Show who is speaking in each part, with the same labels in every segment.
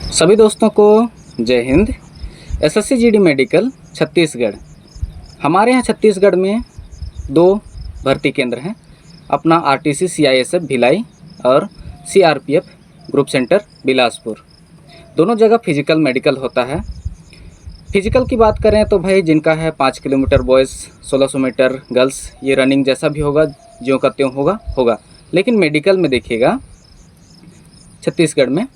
Speaker 1: सभी दोस्तों को जय Hind. SSC GD medical Chhattisgarh. हमारे यहाँ छत्तीसगढ़ में 2 भर्ती केंद्र हैं, अपना आरटीसी सीआईएसएफ भिलाई और सीआरपीएफ ग्रुप सेंटर बिलासपुर। दोनों जगह फिजिकल मेडिकल होता है। फिजिकल की बात करें तो भाई जिनका है 5 किलोमीटर बॉयज़, 1600 मीटर गर्ल्स, ये रनिंग जैसा भी होगा, ज्यों का त्यों होगा। लेकिन मेडिकल में देखिएगा छत्तीसगढ़ में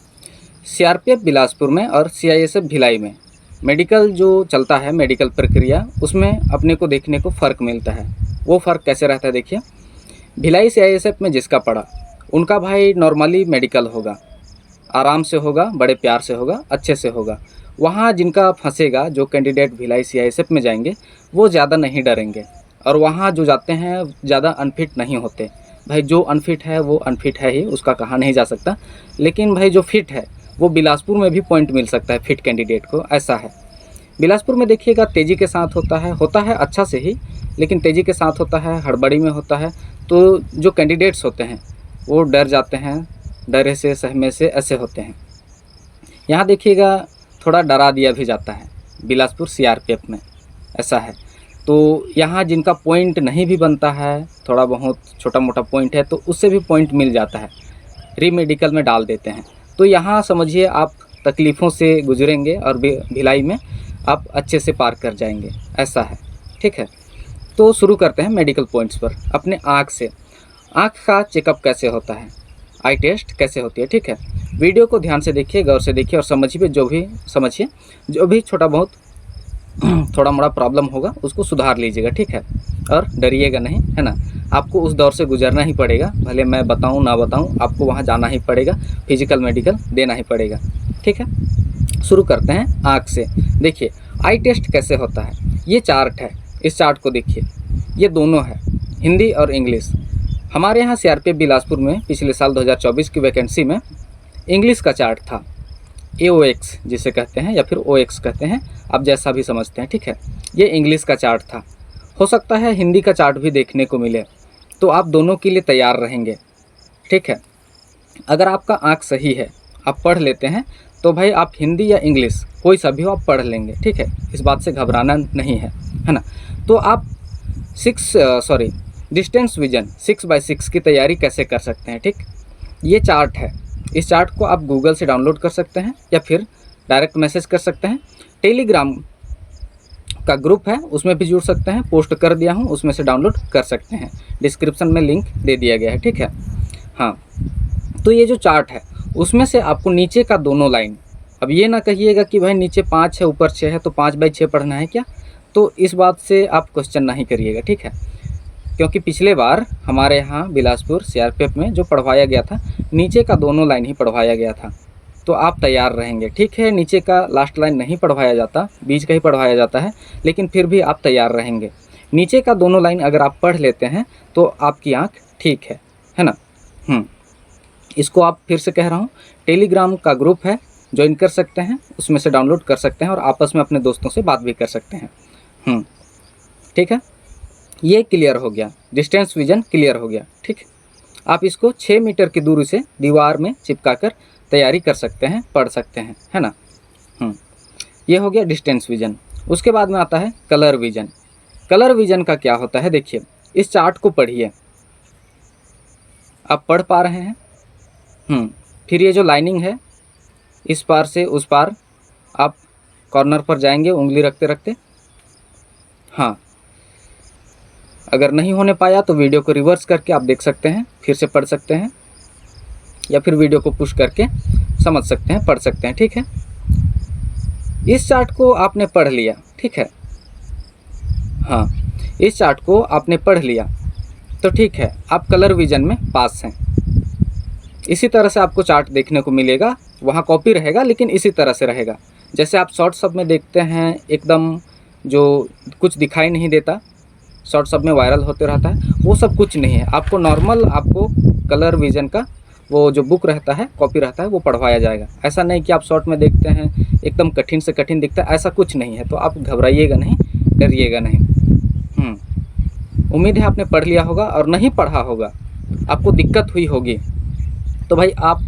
Speaker 1: सीआरपीएफ बिलासपुर में और सीआईएसएफ भिलाई में मेडिकल जो चलता है, मेडिकल प्रक्रिया, उसमें अपने को देखने को फ़र्क मिलता है। वो फ़र्क कैसे रहता है देखिए। भिलाई सीआईएसएफ में जिसका पड़ा उनका भाई नॉर्मली मेडिकल होगा, आराम से होगा, बड़े प्यार से होगा, अच्छे से होगा। वहाँ जिनका फंसेगा, जो कैंडिडेट भिलाई सीआईएसएफ में जाएंगे वो ज़्यादा नहीं डरेंगे, और वहाँ जो जाते हैं ज़्यादा अनफिट नहीं होते। भाई जो अनफिट है वो अनफिट है ही, उसका कहा नहीं जा सकता। लेकिन भाई जो फिट है वो बिलासपुर में भी पॉइंट मिल सकता है फिट कैंडिडेट को, ऐसा है। बिलासपुर में देखिएगा तेज़ी के साथ होता है अच्छा से ही, लेकिन तेज़ी के साथ होता है, हड़बड़ी में होता है। तो जो कैंडिडेट्स होते हैं वो डर जाते हैं, डरे से सहमे से ऐसे होते हैं। यहाँ देखिएगा थोड़ा डरा दिया भी जाता है बिलासपुर सीआरपीएफ में, ऐसा है। तो यहाँ जिनका पॉइंट नहीं भी बनता है, थोड़ा बहुत छोटा मोटा पॉइंट है, तो उससे भी पॉइंट मिल जाता है, री मेडिकल में डाल देते हैं। तो यहाँ समझिए आप तकलीफ़ों से गुजरेंगे और भिलाई में आप अच्छे से पार कर जाएंगे, ऐसा है। ठीक है, तो शुरू करते हैं मेडिकल पॉइंट्स पर। अपने आँख से, आँख का चेकअप कैसे होता है, आई टेस्ट कैसे होती है। ठीक है, वीडियो को ध्यान से देखिए, गौर से देखिए और समझिए, जो भी छोटा बहुत थोड़ा मोड़ा प्रॉब्लम होगा उसको सुधार लीजिएगा। ठीक है, और डरिएगा नहीं, है ना। आपको उस दौर से गुजरना ही पड़ेगा, भले मैं बताऊं ना बताऊं, आपको वहां जाना ही पड़ेगा, फिजिकल मेडिकल देना ही पड़ेगा। ठीक है, शुरू करते हैं आँख से। देखिए आई टेस्ट कैसे होता है, ये चार्ट है, इस चार्ट को देखिए, ये दोनों है हिंदी और इंग्लिश। हमारे यहाँ सीआरपीएफ बिलासपुर में पिछले साल 2024 की वैकेंसी में इंग्लिश का चार्ट था, AOX जिसे कहते हैं या फिर OX कहते हैं, आप जैसा भी समझते हैं। ठीक है, ये इंग्लिश का चार्ट था। हो सकता है हिंदी का चार्ट भी देखने को मिले, तो आप दोनों के लिए तैयार रहेंगे। ठीक है, अगर आपका आँख सही है, आप पढ़ लेते हैं, तो भाई आप हिंदी या इंग्लिश कोई सा भी हो आप पढ़ लेंगे। ठीक है, इस बात से घबराना नहीं है ना। तो आप डिस्टेंस विजन 6x6 की तैयारी कैसे कर सकते हैं। ठीक, ये चार्ट है, इस चार्ट को आप गूगल से डाउनलोड कर सकते हैं या फिर डायरेक्ट मैसेज कर सकते हैं। टेलीग्राम का ग्रुप है, उसमें भी जुड़ सकते हैं, पोस्ट कर दिया हूँ, उसमें से डाउनलोड कर सकते हैं, डिस्क्रिप्शन में लिंक दे दिया गया है। ठीक है, हाँ, तो ये जो चार्ट है उसमें से आपको नीचे का दोनों लाइन, अब ये ना कहिएगा कि भाई नीचे 5 है ऊपर 6 है तो 5/6 पढ़ना है क्या, तो इस बात से आप क्वेश्चन नहीं करिएगा। ठीक है, क्योंकि पिछले बार हमारे यहाँ बिलासपुर सीआरपीएफ में जो पढ़वाया गया था, नीचे का दोनों लाइन ही पढ़वाया गया था, तो आप तैयार रहेंगे। ठीक है, नीचे का लास्ट लाइन नहीं पढ़वाया जाता, बीच का ही पढ़वाया जाता है, लेकिन फिर भी आप तैयार रहेंगे। नीचे का दोनों लाइन अगर आप पढ़ लेते हैं तो आपकी आँख ठीक है ना। इसको आप फिर से कह रहा हूँ, टेलीग्राम का ग्रुप है, ज्वाइन कर सकते हैं, उसमें से डाउनलोड कर सकते हैं और आपस में अपने दोस्तों से बात भी कर सकते हैं। ठीक है, ये क्लियर हो गया, डिस्टेंस विजन क्लियर हो गया। ठीक, आप इसको 6 मीटर की दूरी से दीवार में चिपका कर तैयारी कर सकते हैं, पढ़ सकते हैं, है ना। ये हो गया डिस्टेंस विजन। उसके बाद में आता है कलर विजन। कलर विजन का क्या होता है देखिए, इस चार्ट को पढ़िए, आप पढ़ पा रहे हैं। फिर ये जो लाइनिंग है, इस पार से उस पार आप कॉर्नर पर जाएंगे उंगली रखते रखते। हाँ, अगर नहीं होने पाया तो वीडियो को रिवर्स करके आप देख सकते हैं, फिर से पढ़ सकते हैं, या फिर वीडियो को पुश करके समझ सकते हैं, पढ़ सकते हैं। ठीक है, इस चार्ट को आपने पढ़ लिया। ठीक है, हाँ, इस चार्ट को आपने पढ़ लिया तो ठीक है, आप कलर विजन में पास हैं। इसी तरह से आपको चार्ट देखने को मिलेगा, वहाँ कॉपी रहेगा लेकिन इसी तरह से रहेगा। जैसे आप शॉर्ट सब में देखते हैं, एकदम जो कुछ दिखाई नहीं देता, शॉर्ट सब में वायरल होते रहता है, वो सब कुछ नहीं है। आपको नॉर्मल, आपको कलर विजन का वो जो बुक रहता है, कॉपी रहता है, वो पढ़वाया जाएगा। ऐसा नहीं कि आप शॉर्ट में देखते हैं एकदम कठिन से कठिन दिखता है, ऐसा कुछ नहीं है। तो आप घबराइएगा नहीं, डरिएगा नहीं। उम्मीद है आपने पढ़ लिया होगा, और नहीं पढ़ा होगा, आपको दिक्कत हुई होगी, तो भाई आप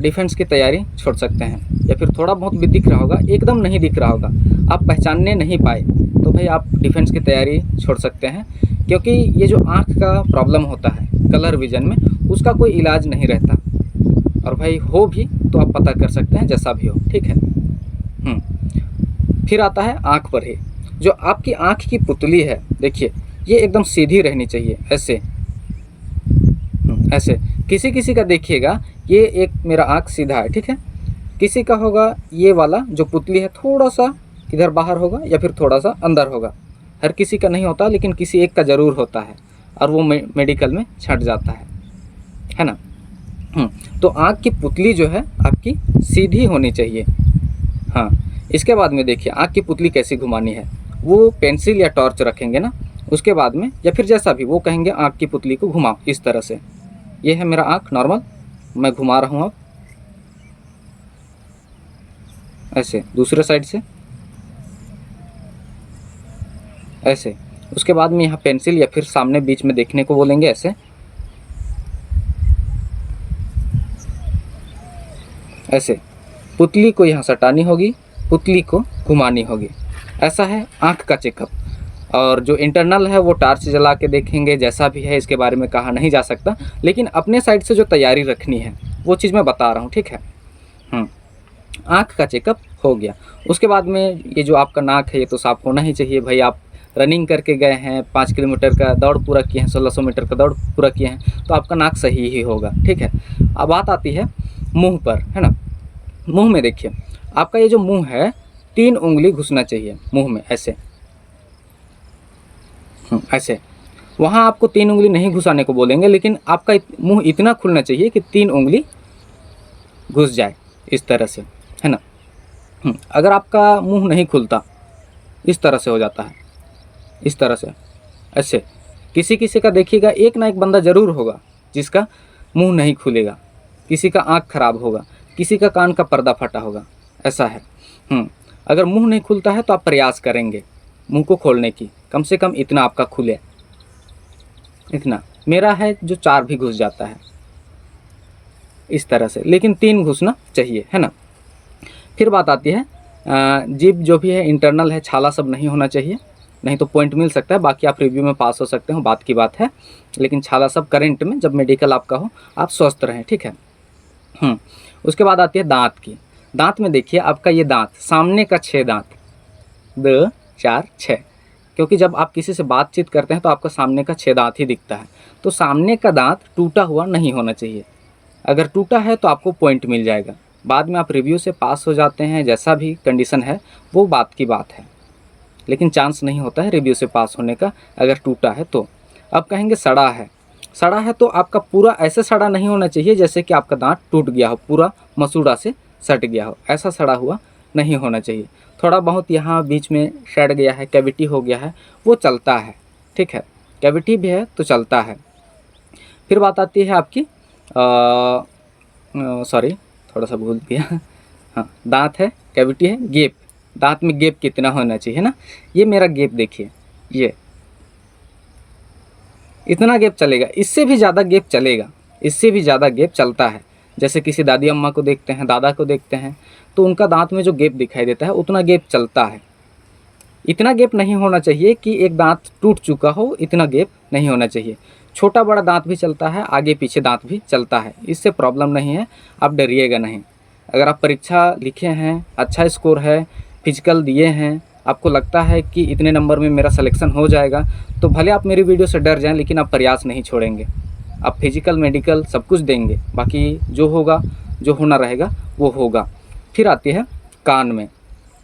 Speaker 1: डिफेंस की तैयारी छोड़ सकते हैं, या फिर थोड़ा बहुत भी दिख रहा होगा, एकदम नहीं दिख रहा होगा, आप पहचानने नहीं पाए, तो भाई आप डिफेंस की तैयारी छोड़ सकते हैं। क्योंकि ये जो आँख का प्रॉब्लम होता है कलर विजन में, उसका कोई इलाज नहीं रहता, और भाई हो भी तो आप पता कर सकते हैं जैसा भी हो, ठीक है। फिर आता है आँख पर ही। जो आपकी आँख की पुतली है, देखिए ये एकदम सीधी रहनी चाहिए, ऐसे ऐसे। किसी किसी का देखिएगा, ये एक मेरा आँख सीधा है, ठीक है, किसी का होगा ये वाला जो पुतली है थोड़ा सा इधर बाहर होगा या फिर थोड़ा सा अंदर होगा। हर किसी का नहीं होता, लेकिन किसी एक का ज़रूर होता है, और वो मेडिकल में छँट जाता है ना। तो आँख की पुतली जो है आपकी सीधी होनी चाहिए। हाँ, इसके बाद में देखिए आँख की पुतली कैसी घुमानी है, वो पेंसिल या टॉर्च रखेंगे ना, उसके बाद में या फिर जैसा भी वो कहेंगे आँख की पुतली को घुमाओ इस तरह से। ये है मेरा आँख नॉर्मल, मैं घुमा रहा हूँ अब ऐसे, दूसरे साइड से ऐसे। उसके बाद में यहाँ पेंसिल या फिर सामने बीच में देखने को बोलेंगे ऐसे, ऐसे। पुतली को यहाँ सटानी होगी, पुतली को घुमानी होगी। ऐसा है आँख का चेकअप। और जो इंटरनल है वो टार्च जला के देखेंगे, जैसा भी है, इसके बारे में कहा नहीं जा सकता, लेकिन अपने साइड से जो तैयारी रखनी है वो चीज़ मैं बता रहा हूँ, ठीक है। आँख का चेकअप हो गया। उसके बाद में ये जो आपका नाक है ये तो साफ़ होना ही चाहिए भाई। आप रनिंग करके गए हैं, 5 किलोमीटर का दौड़ पूरा किए हैं, 1600 मीटर का दौड़ पूरा किए हैं, तो आपका नाक सही ही होगा, ठीक है। अब बात आती है मुंह पर, है ना। मुंह में देखिए आपका ये जो मुंह है 3 उंगली घुसना चाहिए मुंह में, ऐसे ऐसे। वहाँ आपको 3 उंगली नहीं घुसाने को बोलेंगे, लेकिन आपका मुंह इतना खुलना चाहिए कि 3 उंगली घुस जाए इस तरह से, है ना। अगर आपका मुंह नहीं खुलता, इस तरह से हो जाता है, इस तरह से ऐसे। किसी किसी का देखिएगा एक ना एक बंदा ज़रूर होगा जिसका मुंह नहीं खुलेगा, किसी का आँख खराब होगा, किसी का कान का पर्दा फटा होगा, ऐसा है। अगर मुंह नहीं खुलता है तो आप प्रयास करेंगे मुंह को खोलने की, कम से कम इतना आपका खुले, इतना। मेरा है जो 4 भी घुस जाता है इस तरह से, लेकिन 3 घुसना चाहिए, है ना। फिर बात आती है जीभ जो भी है इंटरनल है, छाला सब नहीं होना चाहिए, नहीं तो पॉइंट मिल सकता है, बाकी आप रिव्यू में पास हो सकते हो, बात की बात है। लेकिन छाला सब करंट में जब मेडिकल आपका हो, आप स्वस्थ रहें, ठीक है। उसके बाद आती है दांत की। दांत में देखिए आपका ये दांत सामने का 6 दांत, 2 4 6, क्योंकि जब आप किसी से बातचीत करते हैं तो आपका सामने का 6 दांत ही दिखता है, तो सामने का दांत टूटा हुआ नहीं होना चाहिए। अगर टूटा है तो आपको पॉइंट मिल जाएगा, बाद में आप रिव्यू से पास हो जाते हैं, जैसा भी कंडीशन है वो बात की बात है, लेकिन चांस नहीं होता है रिव्यू से पास होने का अगर टूटा है तो। अब कहेंगे सड़ा है। सड़ा है तो आपका पूरा ऐसे सड़ा नहीं होना चाहिए जैसे कि आपका दांत टूट गया हो, पूरा मसूड़ा से सट गया हो, ऐसा सड़ा हुआ नहीं होना चाहिए। थोड़ा बहुत यहाँ बीच में सड़ गया है, कैविटी हो गया है, वो चलता है, ठीक है, कैविटी भी है तो चलता है। फिर बात आती है आपकी सॉरी थोड़ा सा भूल गया, हाँ, दांत है, कैविटी है, गैप। दांत में गैप कितना होना चाहिए ना, ये मेरा गैप देखिए, ये इतना गैप चलेगा, इससे भी ज़्यादा गैप चलेगा, इससे भी ज़्यादा गैप चलता है। जैसे किसी दादी अम्मा को देखते हैं, दादा को देखते हैं, तो उनका दांत में जो गैप दिखाई देता है उतना गैप चलता है। इतना गैप नहीं होना चाहिए कि एक दांत टूट चुका हो, इतना गैप नहीं होना चाहिए। छोटा बड़ा दांत भी चलता है, आगे पीछे दांत भी चलता है, इससे प्रॉब्लम नहीं है, आप डरिएगा नहीं। अगर आप परीक्षा लिखे हैं, अच्छा स्कोर है, फिजिकल दिए हैं, आपको लगता है कि इतने नंबर में मेरा सिलेक्शन हो जाएगा, तो भले आप मेरी वीडियो से डर जाएं, लेकिन आप प्रयास नहीं छोड़ेंगे, आप फिजिकल मेडिकल सब कुछ देंगे, बाकी जो होगा, जो होना रहेगा वो होगा। फिर आती है कान में।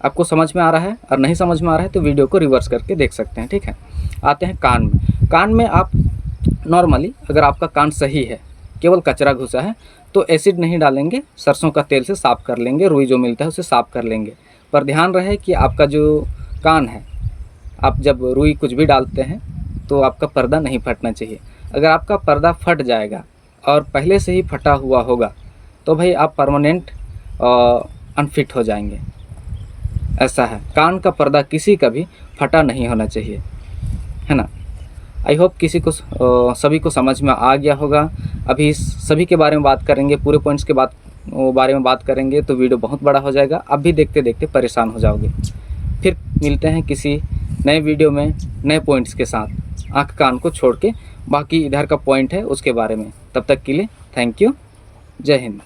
Speaker 1: आपको समझ में आ रहा है, और नहीं समझ में आ रहा है तो वीडियो को रिवर्स करके देख सकते हैं, ठीक है। आते हैं कान में। कान में आप नॉर्मली अगर आपका कान सही है, केवल कचरा घुसा है, तो एसिड नहीं डालेंगे, सरसों का तेल से साफ़ कर लेंगे, रुई जो मिलता है उसे साफ़ कर लेंगे। पर ध्यान रहे कि आपका जो कान है, आप जब रुई कुछ भी डालते हैं तो आपका पर्दा नहीं फटना चाहिए। अगर आपका पर्दा फट जाएगा और पहले से ही फटा हुआ होगा तो भाई आप परमानेंट अनफिट हो जाएंगे, ऐसा है। कान का पर्दा किसी का भी फटा नहीं होना चाहिए, है ना। आई होप किसी को सभी को समझ में आ गया होगा। अभी सभी के बारे में बात करेंगे, पूरे पॉइंट्स के वो बारे में बात करेंगे तो वीडियो बहुत बड़ा हो जाएगा, अब भी देखते देखते परेशान हो जाओगे। फिर मिलते हैं किसी नए वीडियो में नए पॉइंट्स के साथ, आँख कान को छोड़ के बाकी इधर का पॉइंट है उसके बारे में। तब तक के लिए थैंक यू, जय हिंद।